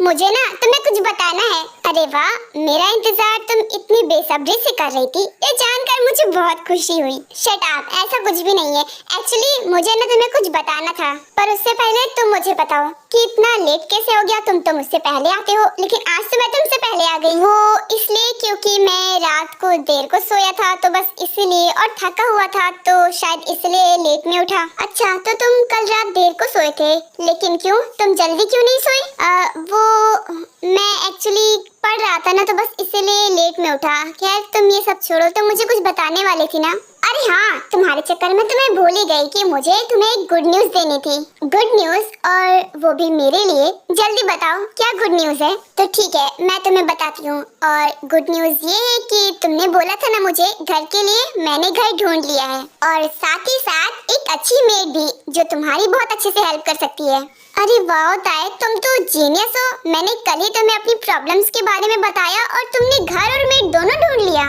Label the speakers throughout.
Speaker 1: मुझे ना तुम्हें कुछ बताना है। अरे वाह, मेरा इंतजार तुम इतनी बेसब्री से कर रही थी, ये जानकर मुझे बहुत खुशी हुई। शट अप, ऐसा कुछ भी नहीं है। एक्चुअली मुझे ना तुम्हें कुछ बताना था, पर उससे पहले तुम मुझे बताओ कि इतना लेट कैसे हो गया। तुम तो मुझसे पहले आते हो, लेकिन आज तो मैं तुमसे पहले आ गई। वो इसलिए क्योंकि मैं रात को देर को सोया था, तो बस इसीलिए, और थका हुआ था तो शायद इसलिए लेट में उठा। अच्छा, तो तुम कल रात देर को सोए थे, लेकिन क्यों, तुम जल्दी क्यों नहीं सोई? वो मैं एक्चुअली पढ़ रहा था ना, तो बस इसीलिए लेट में उठा। खैर तुम ये सब छोड़ो, तो मुझे कुछ बताने वाली थी ना। अरे हाँ, तुम्हारे चक्कर में तुम्हें भूल ही गई कि मुझे तुम्हें एक गुड न्यूज देनी थी। गुड न्यूज, और वो भी मेरे लिए। जल्दी बताओ क्या गुड न्यूज है। तो ठीक है, मैं तुम्हें बताती हूँ। और गुड न्यूज ये है कि तुमने बोला था ना मुझे घर के लिए, मैंने घर ढूंढ लिया है, और साथ ही साथ एक अच्छी मेड भी, जो तुम्हारी बहुत अच्छे से हेल्प कर सकती है। अरे वाह ताए, तुम तो जीनियस हो। मैंने कल ही तुम्हें अपनी प्रॉब्लम्स के बारे में बताया और तुमने घर और मेड दोनों ढूंढ लिया।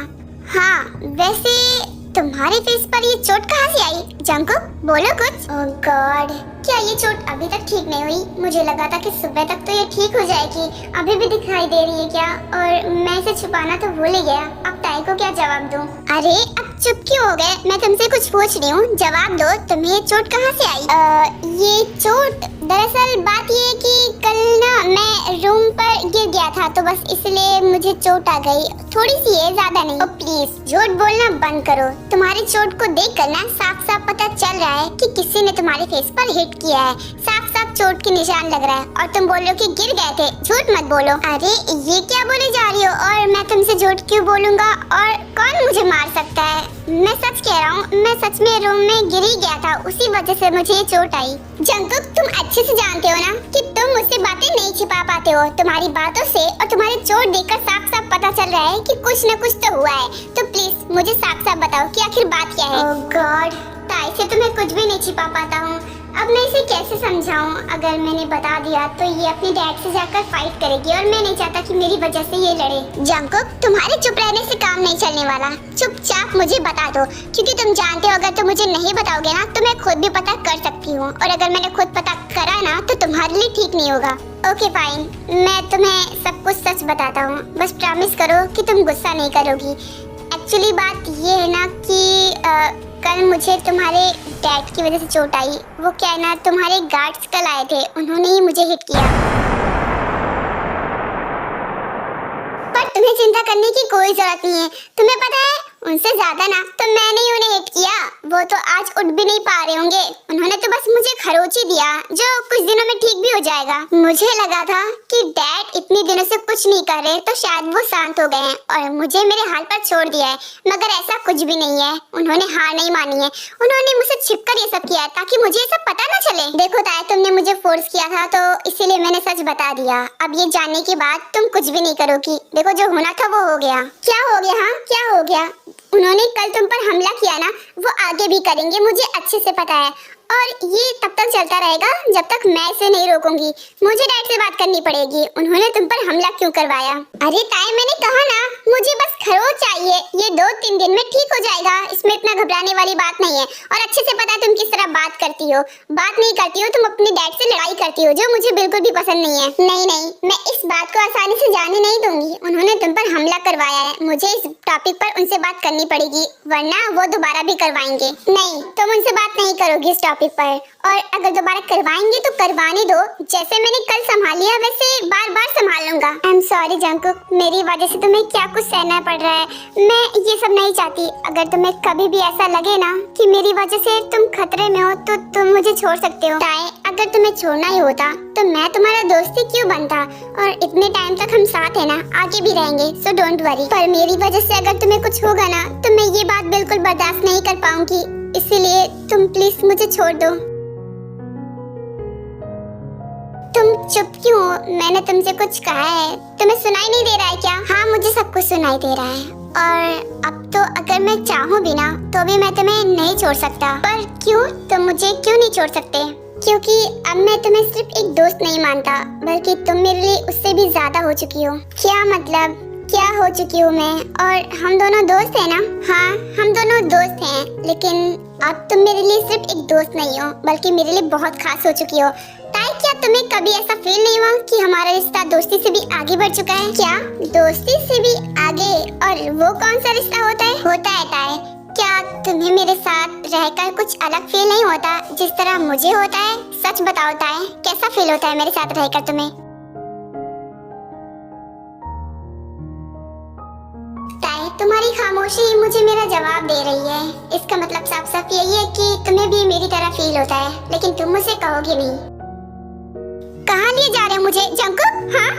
Speaker 1: हाँ, वैसे तुम्हारे फेस पर ये चोट कहाँ से आई? जंकुक बोलो कुछ। ओह गॉड, क्या ये चोट अभी तक ठीक नहीं हुई? मुझे लगा था कि सुबह तक तो ये ठीक हो जाएगी, अभी भी दिखाई दे रही है क्या? और मैं इसे छुपाना तो भूल ही गया। अब ताई को क्या जवाब दूं? अरे अब चुप क्यों हो गए? मैं तुमसे कुछ पूछ रही हूँ, जवाब दो। तुम्हें ये चोट कहाँ से आई? ये चोट, दरअसल बात ये है कि कल ना मैं रूम पर गिर गया था, तो बस इसलिए मुझे चोट आ गई। थोड़ी सी है, ज्यादा नहीं। प्लीज झूठ बोलना बंद करो। तुम्हारी चोट को देख कर ना साफ साफ पता चल रहा है कि किसी ने तुम्हारे फेस पर हिट किया है। साफ साफ चोट के निशान लग रहा है, और तुम बोल रहे हो कि गिर गए थे। झूठ मत बोलो। अरे ये क्या बोले जा रही हो? और मैं तुमसे झूठ क्यों बोलूंगा? और कौन मुझे मार सकता है? मैं सच कह रहा हूँ, मैं सच में रूम में गिर ही गया था, उसी वजह से मुझे ये चोट आई। जंकुक, तुम अच्छे से जानते हो ना कि तुम मुझसे बातें नहीं छिपा पाते हो। तुम्हारी बातों से और तुम्हारी चोट देखकर साफ साफ पता चल रहा है कि कुछ न कुछ तो हुआ है। तो प्लीज मुझे साफ साफ बताओ कि आखिर बात क्या है। ओह गॉड, ताई से तो मैं कुछ भी नहीं छिपा पाता हूँ। अब मैं इसे कैसे समझाऊं? अगर मैंने बता दिया तो ये अपने डैड से जाकर फाइट करेगी, और मैं नहीं चाहता कि मेरी वजह से ये लड़े। जंकुक, तुम्हारे चुप रहने से काम नहीं चलने वाला। चुपचाप मुझे बता दो, क्योंकि तुम जानते हो अगर तुम मुझे नहीं बताओगे ना तो मैं खुद भी पता कर सकती हूँ, और अगर मैंने खुद पता करा ना तो तुम्हारे लिए ठीक नहीं होगा। ओके फाइन, मैं तुम्हें सब कुछ सच बताता हूँ, बस प्रॉमिस करो कि तुम गुस्सा नहीं करोगी। एक्चुअली बात ये है ना कि कल मुझे तुम्हारे डैड की वजह से चोट आई। वो क्या है ना, तुम्हारे गार्ड्स कल आए थे, उन्होंने ही मुझे हिट किया। पर तुम्हें चिंता करने की कोई जरूरत नहीं है। तुम्हें पता है, उनसे ज्यादा ना तो मैंने ही उन्हें हिट किया। वो तो आज उठ भी नहीं पा रहे होंगे। उन्होंने तो बस मुझे खरोच ही दिया, जो कुछ दिनों में ठीक भी हो जाएगा। मुझे लगा था कि डैड इतने दिनों से कुछ नहीं कर रहे, तो शायद वो शांत हो गए हैं और मुझे मेरे हाल पर छोड़ दिया है, मगर ऐसा कुछ भी नहीं है। उन्होंने हार नहीं मानी है। उन्होंने मुझसे छिपकर ये सब किया है ताकि मुझे ये सब पता न चले। देखो ताया, तुमने मुझे फोर्स किया था, तो इसीलिए मैंने सच बता दिया। अब ये जानने के बाद तुम कुछ भी नहीं करोगी। देखो, जो होना था वो हो गया। क्या हो गया? हाँ, क्या हो गया? उन्होंने कल तुम पर हमला किया ना, वो आगे भी करेंगे, मुझे अच्छे से पता है। और ये तब तक चलता रहेगा जब तक मैं इसे नहीं रोकूंगी। मुझे डैड से बात करनी पड़ेगी। उन्होंने तुम पर हमला क्यों करवाया? अरे ताई, मैंने कहा ना, मुझे बस खरोच चाहिए। ये 2-3 दिन में ठीक हो जाएगा, इसमें इतना घबराने वाली बात नहीं है। और अच्छे से पता है तुम किस तरह बात करती हो। बात नहीं करती हो, तुम अपने डैड से लड़ाई करती हो, जो मुझे बिल्कुल भी पसंद नहीं है। नहीं, मैं इस बात को आसानी से जाने नहीं दूंगी। उन्होंने तुम पर हमला करवाया है, मुझे इस टॉपिक पर उनसे बात करनी पड़ेगी, वरना वो दोबारा भी करवाएंगे। नहीं, तुम उनसे बात नहीं करोगी इस टॉपिक पर, और अगर दोबारा करवाएंगे तो करवाने दो। जैसे मैंने कल संभालिया वैसे बार बार संभाल लूंगा। आई एम सॉरी जंकुक, मेरी वजह से तुम्हें क्या कुछ सहना पड़ रहा है। मैं ये सब नहीं चाहती। अगर तुम्हें कभी भी ऐसा लगे ना कि मेरी वजह से तुम खतरे में हो, तो तुम मुझे छोड़ सकते हो। ताई, अगर तुम्हें छोड़ना ही होता तो मैं तुम्हारा दोस्त ही क्यों बनता? और इतने टाइम तक हम साथ है ना, आगे भी रहेंगे, सो डोंट वरी। पर मेरी वजह से अगर तुम्हें कुछ होगा ना, तो मैं ये बात बिल्कुल बर्दाश्त नहीं कर पाऊंगी। इसीलिए तुम प्लीज मुझे छोड़ दो। तुम चुप क्यों हो? मैंने तुमसे कुछ कहा है, तुम्हें सुनाई नहीं दे रहा है क्या? हाँ, मुझे सब कुछ सुनाई दे रहा है। और अब तो अगर मैं चाहूँ भी ना, तो भी मैं तुम्हें नहीं छोड़ सकता। पर क्यों? तुम मुझे क्यों नहीं छोड़ सकते? क्योंकि अब मैं तुम्हें सिर्फ एक दोस्त नहीं मानता, बल्कि तुम मेरे लिए उससे भी ज्यादा हो चुकी हो। क्या मतलब? क्या हो चुकी हूँ मैं? और हम दोनों दोस्त हैं ना? हाँ, हम दोनों दोस्त हैं, लेकिन अब तुम मेरे लिए सिर्फ एक दोस्त नहीं हो, बल्कि मेरे लिए बहुत खास हो चुकी हो। ताई, क्या तुम्हें कभी ऐसा फील नहीं हुआ कि हमारा रिश्ता दोस्ती से भी आगे बढ़ चुका है? क्या दोस्ती से भी आगे? और वो कौन सा रिश्ता होता है? ताए, क्या तुम्हें मेरे साथ रहकर कुछ अलग फील नहीं होता जिस तरह मुझे होता है? सच बताओ ताए, कैसा फील होता है मेरे साथ रहकर तुम्हें? ताए, तुम्हारी खामोशी मुझे मेरा जवाब दे रही है। इसका मतलब साफ साफ यही है कि तुम्हें भी मेरी तरह फील होता है, लेकिन तुम मुझे कहोगे नहीं। कहाँ लिए जा रहे हो मुझे जंकुक? हाँ,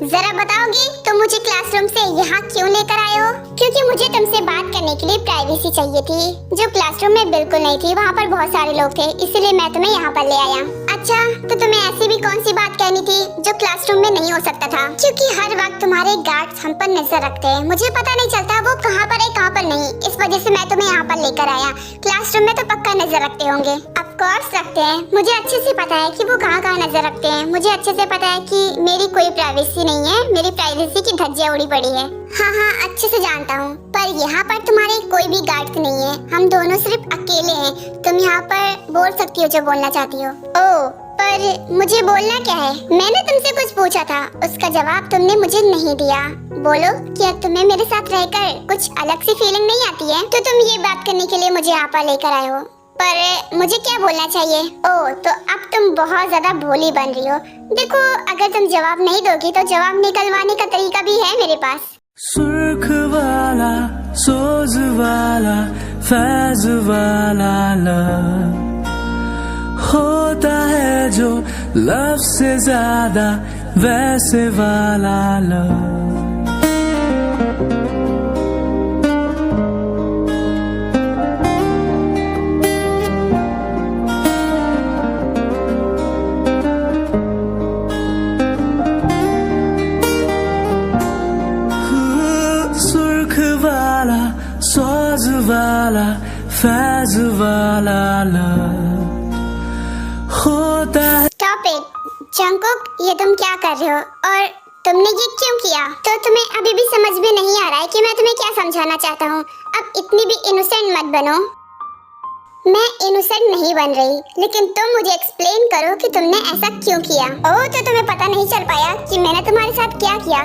Speaker 1: जरा बताओगी तुम मुझे क्लासरूम से यहाँ क्यों लेकर आए हो? क्योंकि मुझे तुमसे बात करने के लिए प्राइवेसी चाहिए थी, जो क्लासरूम में बिल्कुल नहीं थी। वहाँ पर बहुत सारे लोग थे, इसलिए मैं तुम्हें यहाँ पर ले आया। अच्छा, तो तुम्हें ऐसी भी कौन सी बात कहनी थी जो क्लासरूम में नहीं हो सकता था? क्योंकि हर वक्त तुम्हारे गार्ड्स हम पर नजर रखते हैं, मुझे पता नहीं चलता वो कहाँ पर है कहाँ पर नहीं। इस वजह से मैं तुम्हें यहाँ पर लेकर आया। क्लासरूम में तो पक्का नजर रखते होंगे। ऑफ कोर्स रखते हैं, मुझे अच्छे से पता है कि वो कहाँ कहाँ नजर रखते हैं। मुझे अच्छे से पता है कि मेरी कोई प्राइवेसी नहीं है, मेरी प्राइवेसी की धज्जियां उड़ी पड़ी है। हाँ, अच्छे से जानता हूँ, पर यहाँ पर तुम्हारे कोई भी गार्ड नहीं है। हम दोनों सिर्फ अकेले हैं। तुम यहाँ पर बोल सकती हो जो बोलना चाहती हो। ओह, पर मुझे बोलना क्या है? मैंने तुमसे कुछ पूछा था, उसका जवाब तुमने मुझे नहीं दिया। बोलो, क्या तुम्हें मेरे साथ रहकर कुछ अलग सी फीलिंग नहीं आती है? तो तुम ये बात करने के लिए मुझे यहाँ पर लेकर आए हो, पर मुझे क्या बोलना चाहिए? ओह, तो अब तुम बहुत ज्यादा भोली बन रही हो। देखो, अगर तुम जवाब नहीं दोगी तो जवाब निकलवाने का तरीका भी है मेरे पास।
Speaker 2: सुर्ख वाला, सोज वाला, फैज वाला लव होता है जो लव से ज्यादा वैसे वाला लव। सोज वाला, फैज वाला लव होता है।
Speaker 1: स्टॉप इट जंकुक, ये तुम क्या कर रहे हो और तुमने ये क्यों किया? तो तुम्हें अभी भी समझ में नहीं आ रहा है कि मैं तुम्हें क्या समझाना चाहता हूँ? अब इतनी भी इनोसेंट मत बनो। मैं इनोसेंट नहीं बन रही, लेकिन तुम मुझे एक्सप्लेन करो कि तुमने ऐसा क्यों किया। ओह, तो तुम्हें पता नहीं चल पाया कि मैंने तुम्हारे साथ क्या किया?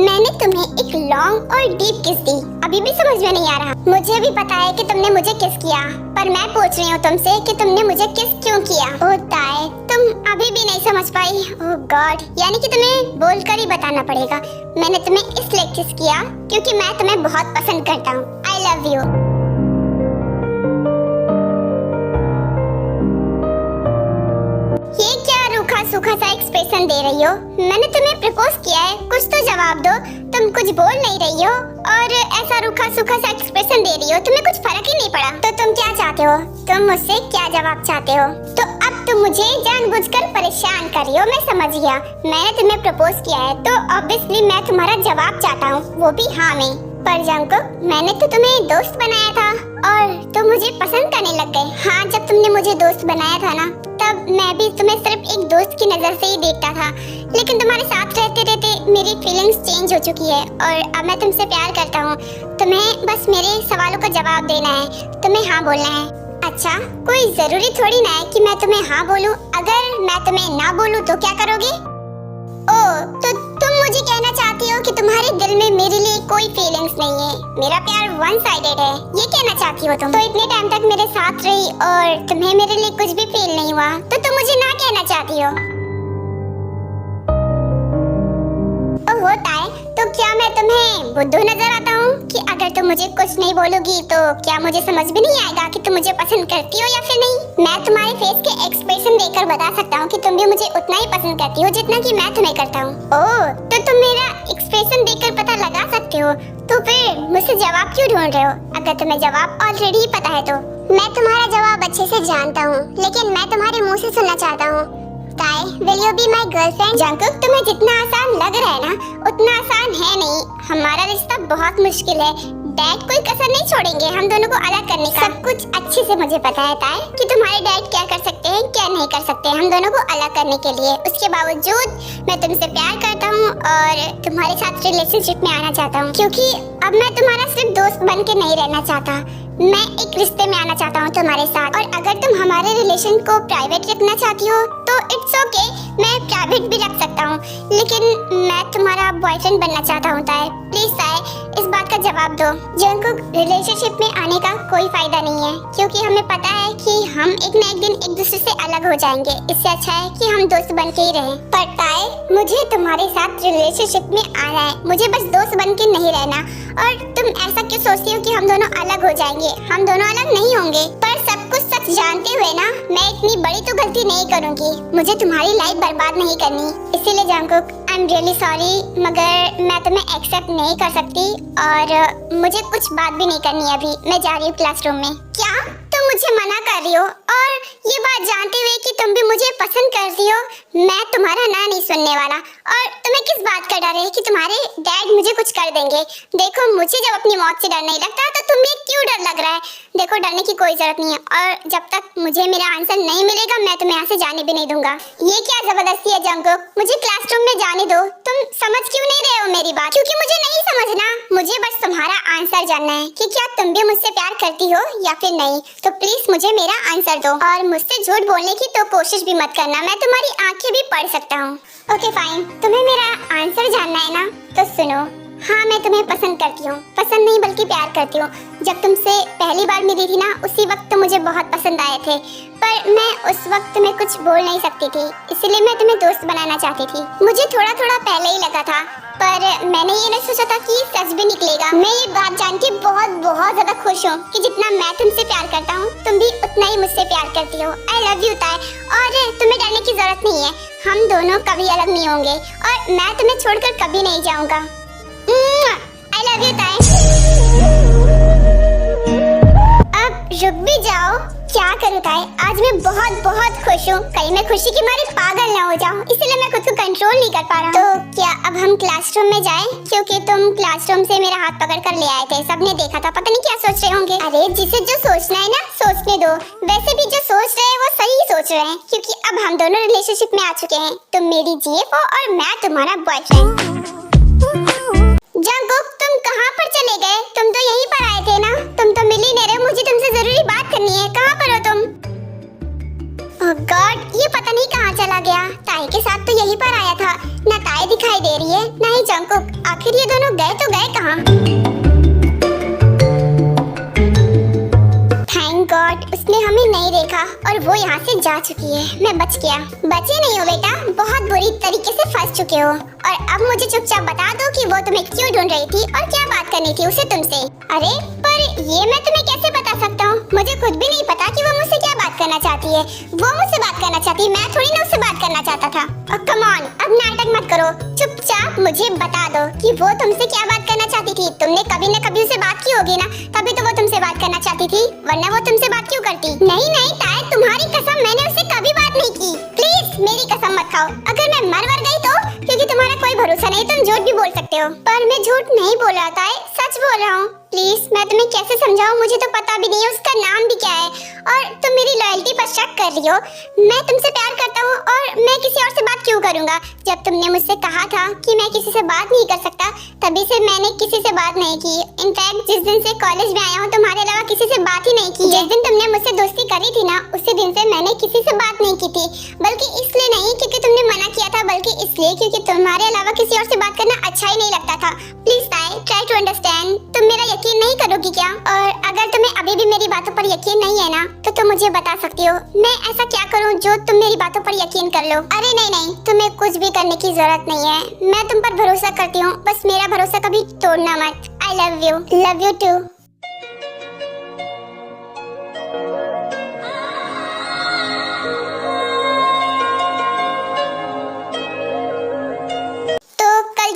Speaker 1: मैंने तुम्हें एक लॉन्ग और डीप किस दी। अभी भी समझ में नहीं आ रहा? मुझे भी पता है कि तुमने मुझे किस किया, पर मैं पूछ रही हूँ तुमसे कि तुमने मुझे किस क्यों किया? ओह ताए, तुम अभी भी नहीं समझ पाई? ओह गॉड, यानी कि तुम्हें बोलकर ही बताना पड़ेगा। मैंने तुम्हें इसलिए किस किया क्योंकि मैं तुम्हें बहुत पसंद करता हूँ। आई लव यू। ये क्या रूखा सूखा सा एक्सप्रेशन दे रही हो? मैंने तुम्हें प्रपोज किया है, कुछ तो जवाब दो। तुम कुछ बोल नहीं रही हो और ऐसा रूखा सूखा सा एक्सप्रेशन दे रही हो। तुम्हें कुछ फर्क ही नहीं पड़ा। तो तुम क्या चाहते हो? तुम मुझसे क्या जवाब चाहते हो? तो अब तुम मुझे जानबूझकर परेशान कर रही हो, मैं समझ गया। मैंने तुम्हें प्रपोज किया है तो ऑब्वियसली मैं तुम्हारा जवाब चाहता हूँ, वो भी हाँ में। पर जंकुक, मैंने तो तुम्हें दोस्त बनाया था और तुम मुझे पसंद करने लग गए। हाँ, जब तुमने मुझे दोस्त बनाया था ना, तब मैं भी तुम्हें सिर्फ एक दोस्त की नजर से ही देखता था। लेकिन तुम्हारे साथ रहते रहते मेरी फीलिंग्स चेंज हो चुकी है और अब मैं तुमसे प्यार करता हूँ। तुम्हें बस मेरे सवालों का जवाब देना है, तुम्हें हाँ बोलना है। अच्छा, कोई जरूरी थोड़ी ना है कि मैं तुम्हें हाँ बोलूँ। अगर मैं तुम्हें ना बोलूँ तो क्या करोगे? ओह, तो तुम मुझे कहना चाहती हो कि तुम्हारे दिल में मेरे लिए कोई फीलिंग्स नहीं है, मेरा प्यार वन साइडेड है, ये कहना चाहती हो तुम? तो इतने टाइम तक मेरे साथ रही और तुम्हें मेरे लिए कुछ भी फील नहीं हुआ, तो तुम मुझे ना कहना चाहती हो? ओह होता है, तो क्या मैं तुम्हें बुद्धू नजर आता हूँ कि अगर तुम मुझे कुछ नहीं बोलोगी तो क्या मुझे समझ में नहीं आएगा कि तुम मुझे पसंद करती हो या फिर नहीं? मैं तुम्हारे फेस के एक्सप्रेशन देखकर बता सकता हूँ कि तुम भी मुझे उतना ही पसंद करती हो जितना कि मैं तुम्हें करता हूँ। ओह, तो तुम मेरा एक्सप्रेशन देखकर पता लगा सकते हो, तो फिर मुझसे जवाब क्यों ढूंढ रहे हो? अगर तुम्हें जवाब ऑलरेडी पता है तो। मैं तुम्हारा जवाब अच्छे से जानता हूँ, लेकिन मैं तुम्हारे मुँह से सुनना चाहता हूँ। ताए, will you be my girlfriend? Jungkook, तुम्हें जितना आसान लग रहा है ना, उतना आसान है नहीं। हमारा रिश्ता बहुत मुश्किल है। डैड कोई कसर नहीं छोड़ेंगे हम दोनों को अलग करने का। सब कुछ अच्छे से मुझे पता है ताए कि तुम्हारे डैड क्या कर सकते हैं, क्या नहीं कर सकते हम दोनों को अलग करने के लिए। उसके बावजूद मैं तुमसे प्यार करता हूँ और तुम्हारे साथ रिलेशनशिप में आना चाहता हूँ, क्योंकि अब मैं तुम्हारा सिर्फ दोस्त बन के नहीं रहना चाहता, मैं एक रिश्ते में आना चाहता हूँ तुम्हारे साथ। और अगर तुम हमारे रिलेशन को प्राइवेट रखना चाहती हो तो इट्स ओके, मैं प्राइवेट भी रख सकता हूँ, लेकिन मैं तुम्हारा बॉयफ्रेंड बनना चाहता हूँ ताए। प्लीज ताए, इस बात का जवाब दो। जंगकुक, रिलेशनशिप में आने का कोई फायदा नहीं है, क्योंकि हमें पता है कि हम एक न एक दिन एक दूसरे से अलग हो जाएंगे। इससे अच्छा है कि हम दोस्त बन के ही रहें। पर ताए, मुझे तुम्हारे साथ रिलेशनशिप में आना है, मुझे बस दोस्त बन के नहीं रहना। और तुम ऐसा क्यों सोचती हो कि हम दोनों अलग हो जाएंगे? हम दोनों अलग नहीं होंगे। पर सब कुछ सच जानते हुए ना, मैं इतनी बड़ी तो गलती नहीं करूँगी। मुझे तुम्हारी लाइफ बर्बाद नहीं करनी। इसीलिए Jungkook, I am really sorry, मगर मैं तुम्हें एक्सेप्ट नहीं कर सकती और मुझे कुछ बात भी नहीं करनी अभी। मैं जा रही हूँ क्लासरूम में। क्या तुम मुझे मना कर रही हो? और ये बात जानते हुए कि तुम भी मुझे पसंद करती हो? मैं तुम्हारा ना नहीं सुनने वाला। और तुम्हें किस बात का डर है कि तुम्हारे डैड मुझे कुछ कर देंगे? देखो, मुझे जब अपनी मौत से डर नहीं लगता तो तुम्हें क्यों डर लग रहा है? देखो, डरने की कोई जरूरत नहीं है, और जब तक मुझे मेरा आंसर नहीं मिलेगा मैं तुम्हें यहाँ से जाने भी नहीं दूंगा। ये क्या जबरदस्ती है जंगकुक? मुझे क्लासरूम में जाने दो। तुम समझ क्यों नहीं रहे हो मेरी बात? क्योंकि मुझे नहीं समझना, मुझे बस तुम्हारा आंसर जानना है कि क्या तुम भी मुझसे प्यार करती हो या फिर नहीं। तो प्लीज मुझे मेरा आंसर दो, और मुझसे झूठ बोलने की तो कोशिश भी मत करना, मैं तुम्हारी आंखें भी पढ़ सकता हूँ। ओके फाइन, तुम्हें मेरा आंसर जानना है ना, तो सुनो। हाँ, मैं तुम्हें पसंद करती हूँ, पसंद नहीं बल्कि प्यार करती हूँ। जब तुमसे पहली बार मिली थी ना, उसी वक्त तुम मुझे बहुत पसंद आए थे, पर मैं उस वक्त में कुछ बोल नहीं सकती थी, इसलिए मैं तुम्हें दोस्त बनाना चाहती थी। मुझे थोड़ा थोड़ा पहले ही लगा था, पर मैंने ये नहीं सोचा था कि सच भी निकलेगा। मैं ये बात जान के बहुत बहुत ज्यादा खुश हूँ कि जितना मैं तुमसे प्यार करता हूँ, तुम भी उतना ही मुझसे प्यार करती हो। आई लव यू ताए, और तुम्हें डरने की जरूरत नहीं है। हम दोनों कभी अलग नहीं होंगे, और मैं तुम्हें छोड़कर कभी नहीं जाऊंगा। आई लव यू ताए। अब रुक भी जाओ। क्या करूँ ताए, आज मैं बहुत बहुत खुश हूँ, कहीं मैं खुशी की मारे पागल ना हो जाऊँ, इसलिए मैं खुद को कंट्रोल नहीं कर पा रहा हूँ। तो क्या अब हम क्लासरूम में जाएं? क्योंकि तुम क्लासरूम से मेरा हाथ पकड़ कर ले आए थे, सबने देखा था, पता नहीं क्या सोच रहे होंगे। अरे जिसे जो सोचना है ना सोचने दो। वैसे भी जो सोच रहे हैं वो सही सोच रहे हैं, क्योंकि अब हम दोनों रिलेशनशिप में आ चुके हैं। तुम मेरी जीएफ हो और मैं तुम्हारा बॉयफ्रेंड। जंगकुक, तुम कहाँ पर चले गए? तुम तो यहीं पर आए थे ना, तुम तो मिल ही नहीं रहे। मुझे तुमसे जरूरी बात करनी है, कहाँ पर हो तुम? ओह गॉड, ये पता नहीं कहाँ चला गया। ताए के साथ तो यहीं पर आया था, ना ताए दिखाई दे रही है ना ही जंगकुक। आखिर ये दोनों गए तो गए कहाँ? थैंक गॉड, उसने हमें नहीं देखा और वो यहाँ से जा चुकी है। मैं बच गया। बचे नहीं हो बेटा, बहुत बुरी तरीके से फंस चुके हो। और अब मुझे चुपचाप बता दो कि वो तुम्हें क्यों ढूंढ रही थी और क्या बात करनी थी उसे तुमसे। अरे पर ये मैं तुम्हें कैसे बता सकता हूँ? मुझे खुद भी नहीं पता कि वो मुझसे क्या बात करना चाहती है। वो मुझसे बात करना चाहती है, मैं थोड़ी ना उससे बात करना चाहता था। कम ऑन, अब नाटक मत करो, चुपचाप मुझे बता दो कि वो तुमसे क्या बात करना चाहती थी। तुमने कभी न कभी उसे बात की होगी ना, तभी तो वो तुमसे बात करना चाहती थी, वरना वो तुमसे बात क्यों करती? नहीं नहीं ताए, तुम्हारी कसम, मैंने उससे कभी बात नहीं की। प्लीज मेरी कसम मत खाओ। अगर मैं मर गई तो, क्योंकि तुम्हारा कोई भरोसा नहीं, तुम झूठ भी बोल सकते हो। पर मैं झूठ नहीं बोल रहा था, सच बोल रहा हूँ। प्लीज मैं तुम्हें कैसे समझाऊं, मुझे तो पता भी नहीं है उसका नाम भी क्या है, और तुम मेरी लॉयल्टी पर शक कर रही हो। मैं तुमसे प्यार करता हूँ और मैं किसी और से बात क्यों करूँगा? जब तुमने मुझसे कहा था कि मैं किसी से बात नहीं कर सकता, तभी से मैंने किसी से बात नहीं की। इनफैक्ट जिस दिन से कॉलेज में आया हूँ, तुम्हारे अलावा किसी से बात ही नहीं की। जिस दिन तुमने मुझसे दोस्ती करी थी ना, उसी दिन से मैंने किसी से बात नहीं की थी। बल्कि इसलिए नहीं क्योंकि तुमने मना किया था, बल्कि इसलिए क्योंकि तुम्हारे अलावा किसी और से बात करना अच्छा ही नहीं लगता था। प्लीज ताए, ट्राई टू अंडरस्टैंड। तुम मेरा यकीन नहीं करोगी क्या? और अगर तुम्हें अभी भी मेरी बातों पर यकीन नहीं है ना, तो तुम मुझे बता सकती हो। मैं ऐसा क्या करूं जो तुम मेरी बातों पर यकीन कर लो? अरे नहीं नहीं, तुम्हें कुछ भी करने की जरूरत नहीं है। मैं तुम पर भरोसा करती हूँ, बस मेरा भरोसा कभी तोड़ना मत। I love you too.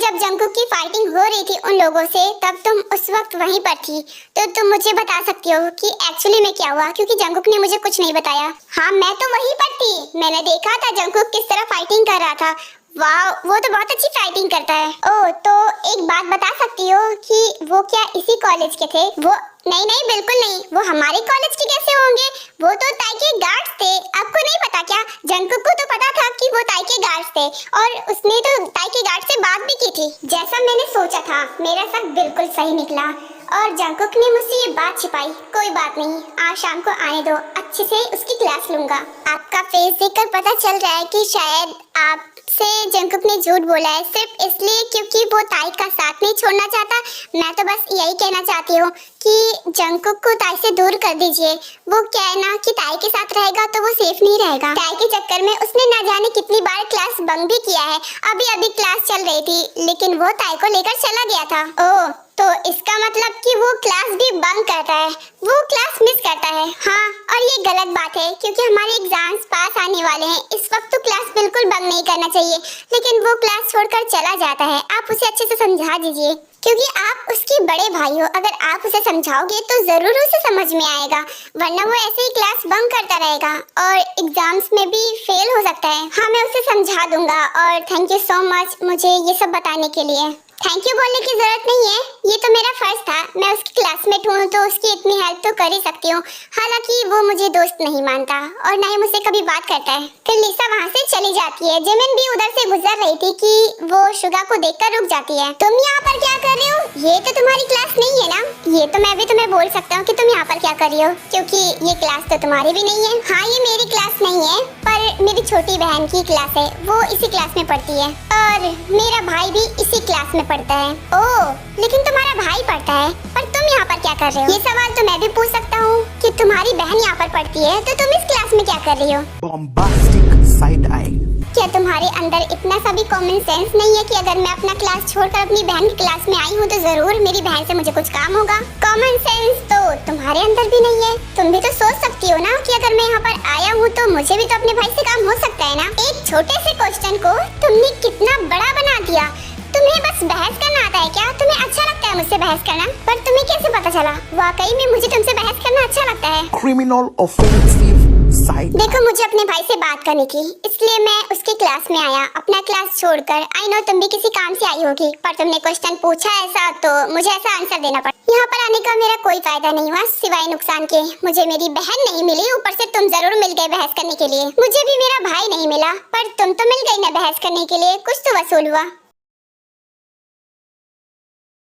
Speaker 1: जब जंगकुक की फाइटिंग हो रही थी उन लोगों से, तब तुम उस वक्त वहीं पर थी, तो तुम मुझे बता सकती हो कि एक्चुअली में क्या हुआ? क्योंकि जंगकुक ने मुझे कुछ नहीं बताया। हाँ, मैं तो वहीं पर थी, मैंने देखा था जंगकुक किस तरह फाइटिंग कर रहा था। वाह, वो तो बहुत अच्छी फाइटिंग करता है। ओह, तो एक बात बता सकती हो कि वो क्या इसी कॉलेज के थे? वो नहीं नहीं, बिल्कुल नहीं, वो हमारे कॉलेज के कैसे होंगे? वो तो ताई के गार्ड्स थे। आपको नहीं पता क्या? जंगकुक को तो पता था कि वो ताई के गार्ड्स थे, और उसने तो ताई के गार्ड से बात भी की थी। जैसा मैंने सोचा था, मेरा शक बिल्कुल सही निकला, और जंगकुक ने मुझसे ये बात छिपाई। कोई बात नहीं, आज शाम को आने दो, अच्छे से उसकी क्लास लूंगा। आपका फेस देखकर पता चल रहा है कि शायद आपसे जंगकुक ने झूठ बोला है सिर्फ इसलिए क्योंकि वो ताई का साथ नहीं छोड़ना चाहता। मैं तो बस यही कहना चाहती हूँ कि जंगकुक को ताई से दूर कर दीजिए। वो क्या है ना कि ताई के साथ रहेगा तो वो सेफ नहीं रहेगा। ताई के चक्कर में उसने ना जाने कितनी बार क्लास बंक भी किया है। अभी क्लास चल रही थी लेकिन वो ताई को लेकर चला गया था। ओह, तो इसका मतलब कि वो क्लास भी बंक करता है, वो क्लास मिस करता है। हाँ, और ये गलत बात है क्योंकि हमारे एग्जाम्स पास आने वाले हैं। इस वक्त तो क्लास बिल्कुल बंक नहीं करना चाहिए, लेकिन वो क्लास छोड़कर चला जाता है। आप उसे अच्छे से समझा दीजिए क्योंकि आप उसके बड़े भाई हो। अगर आप उसे समझाओगे तो जरूर उसे समझ में आएगा, वरना वो ऐसे ही क्लास बंक करता रहेगा और एग्जाम्स में भी फेल हो सकता है। हाँ, मैं उसे समझा दूंगा और थैंक यू सो मच मुझे ये सब बताने के लिए। थैंक यू बोलने की जरूरत नहीं है, ये तो मेरा फर्ज था। मैं उसकी क्लासमेट हूँ तो उसकी इतनी हेल्प तो कर ही सकती हूँ। हालांकि वो मुझे दोस्त नहीं मानता और ना ही मुझसे कभी बात करता है। फिर लिसा वहाँ से चली जाती है। जिमिन भी उधर से गुजर रही थी कि वो शुगा को देखकर रुक जाती है। तुम यहाँ पर क्या कर रही हो? ये तो तुम्हारी क्लास नहीं है ना? ये तो मैं भी तुम्हें बोल सकता हूँ कि तुम यहाँ पर क्या कर रही हो, क्योंकि ये क्लास तो तुम्हारी भी नहीं है। हाँ, ये मेरी क्लास नहीं है पर मेरी छोटी बहन की क्लास है, वो इसी क्लास में पढ़ती है और मेरा भाई भी इसी क्लास में पढ़ता है। ओह, लेकिन तुम्हारा भाई पढ़ता है पर तुम यहाँ पर क्या कर रहे हो? ये सवाल तो मैं भी पूछ सकता हूँ कि तुम्हारी बहन यहाँ पर पढ़ती है तो तुम इस क्लास में क्या कर रही हो?
Speaker 3: Bombastic side I.
Speaker 1: क्या तुम्हारे अंदर इतना सा भी कॉमन सेंस नहीं है कि अगर मैं अपना क्लास छोड़कर अपनी बहन की क्लास में आई हूँ तो जरूर मेरी बहन से मुझे कुछ काम होगा? कॉमन सेंस तो तुम्हारे अंदर भी नहीं है। तुम भी तो सोच सकती हो ना कि अगर मैं यहाँ पर आया हूँ तो मुझे भी तो अपने भाई से काम हो सकता है ना। एक छोटे से क्वेश्चन को तुमने कितना बड़ा बना दिया। तुम्हें बस बहस करना आता है क्या? तुम्हें अच्छा लगता है मुझसे बहस करना? पर तुम्हें कैसे पता चला? वाकई में मुझे तुमसे बहस करना अच्छा लगता है।
Speaker 3: Criminal offensive side.
Speaker 1: देखो, मुझे अपने भाई से बात करनी थी इसलिए मैं उसकी क्लास में आया अपना क्लास छोड़कर। आई नो तुम भी किसी काम से आई होगी पर तुमने क्वेश्चन पूछा ऐसा तो मुझे ऐसा आंसर देना पड़ा। यहाँ पर आने का मेरा कोई फायदा नहीं हुआ सिवाय नुकसान के। मुझे मेरी बहन नहीं मिली, ऊपर से तुम जरूर मिल गए बहस करने के लिए। मुझे भी मेरा भाई नहीं मिला पर तुम तो मिल गई ना बहस करने के लिए, कुछ तो वसूल हुआ।